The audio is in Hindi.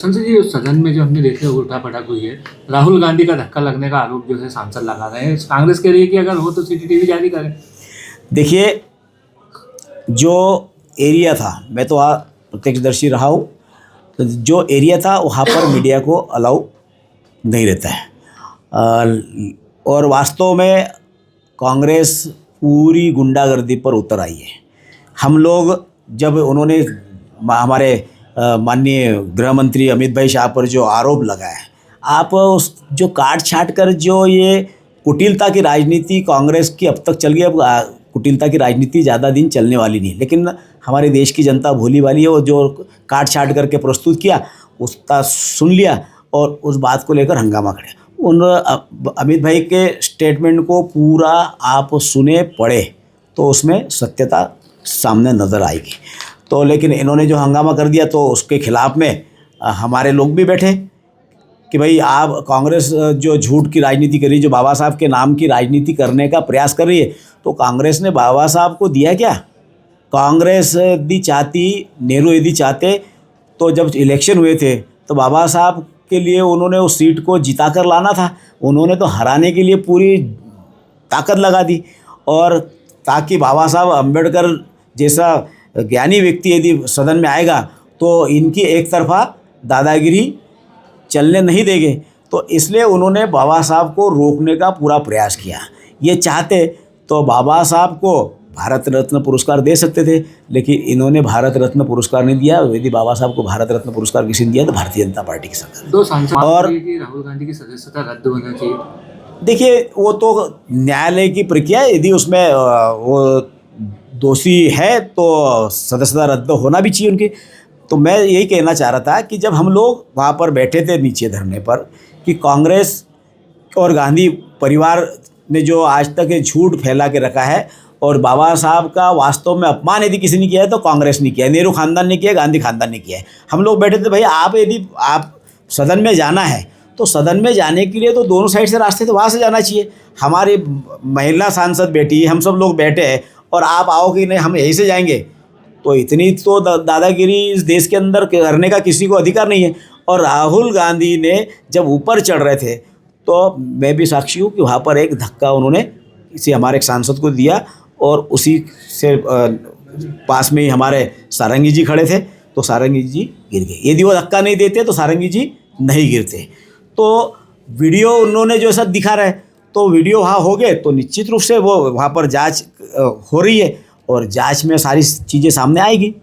संजय जी, उस सदन में जो हमने देखे उठापटक हुई है, राहुल गांधी का धक्का लगने का आरोप जो है सांसद लगा रहे हैं। कांग्रेस कह रही है कि अगर हो तो सीसीटीवी जारी करें। देखिए, जो एरिया था, मैं तो प्रत्यक्षदर्शी रहा हूँ, तो जो एरिया था वहाँ पर मीडिया को अलाउ नहीं रहता है। और वास्तव में कांग्रेस पूरी गुंडागर्दी पर उतर आई है। हम लोग जब उन्होंने हमारे माननीय गृह मंत्री अमित भाई शाह पर जो आरोप लगाया है, आप उस जो काट छाट कर जो ये कुटिलता की राजनीति कांग्रेस की अब तक चल गई, अब कुटिलता की राजनीति ज़्यादा दिन चलने वाली नहीं, लेकिन हमारे देश की जनता भोली वाली है। वो जो काट छाट करके प्रस्तुत किया उसका सुन लिया और उस बात को लेकर हंगामा करे। उन अमित भाई के स्टेटमेंट को पूरा आप सुने पढ़े तो उसमें सत्यता सामने नज़र आएगी। तो लेकिन इन्होंने जो हंगामा कर दिया तो उसके खिलाफ में हमारे लोग भी बैठे कि भाई आप कांग्रेस जो झूठ की राजनीति कर रही है, जो बाबा साहब के नाम की राजनीति करने का प्रयास कर रही है, तो कांग्रेस ने बाबा साहब को दिया क्या? कांग्रेस यदि चाहती, नेहरू यदि चाहते तो जब इलेक्शन हुए थे तो बाबा साहब के लिए उन्होंने उस सीट को जिता कर लाना था। उन्होंने तो हराने के लिए पूरी ताकत लगा दी, और ताकि बाबा साहब अम्बेडकर जैसा ज्ञानी व्यक्ति यदि सदन में आएगा तो इनकी एक तरफा दादागिरी चलने नहीं देंगे। तो इसलिए उन्होंने बाबा साहब को रोकने का पूरा प्रयास किया। ये चाहते तो बाबा साहब को भारत रत्न पुरस्कार दे सकते थे, लेकिन इन्होंने भारत रत्न पुरस्कार नहीं दिया। यदि बाबा साहब को भारत रत्न पुरस्कार किसी ने दिया तो भारतीय जनता पार्टी की सरकार। दो सांसद और राहुल गांधी की सदस्यता रद्द होना चाहिए। देखिए, वो तो न्यायालय की प्रक्रिया है। यदि उसमें वो दोषी है तो सदस्यता रद्द होना भी चाहिए उनकी। तो मैं यही कहना चाह रहा था कि जब हम लोग वहाँ पर बैठे थे नीचे धरने पर, कि कांग्रेस और गांधी परिवार ने जो आज तक ये झूठ फैला के रखा है, और बाबा साहब का वास्तव में अपमान यदि किसी ने किया है तो कांग्रेस ने किया है, नेहरू खानदान ने किया है, गांधी खानदान ने किया है। हम लोग बैठे थे, भाई आप यदि आप सदन में जाना है तो सदन में जाने के लिए तो दोनों साइड से रास्ते तो वहाँ से जाना चाहिए। हमारी महिला सांसद बैठी, हम सब लोग बैठे हैं, और आप आओ कि नहीं हम यहीं से जाएंगे, तो इतनी तो दादागिरी इस देश के अंदर करने का किसी को अधिकार नहीं है। और राहुल गांधी ने जब ऊपर चढ़ रहे थे तो मैं भी साक्षी हूँ कि वहाँ पर एक धक्का उन्होंने किसी हमारे एक सांसद को दिया, और उसी से पास में ही हमारे सारंगी जी खड़े थे, तो सारंगी जी गिर गए। यदि वो धक्का नहीं देते तो सारंगी जी नहीं गिरते। तो वीडियो उन्होंने जो सब दिखा रहे, तो वीडियो वहाँ हो गए तो निश्चित रूप से वो वहाँ पर जांच हो रही है, और जांच में सारी चीज़ें सामने आएगी।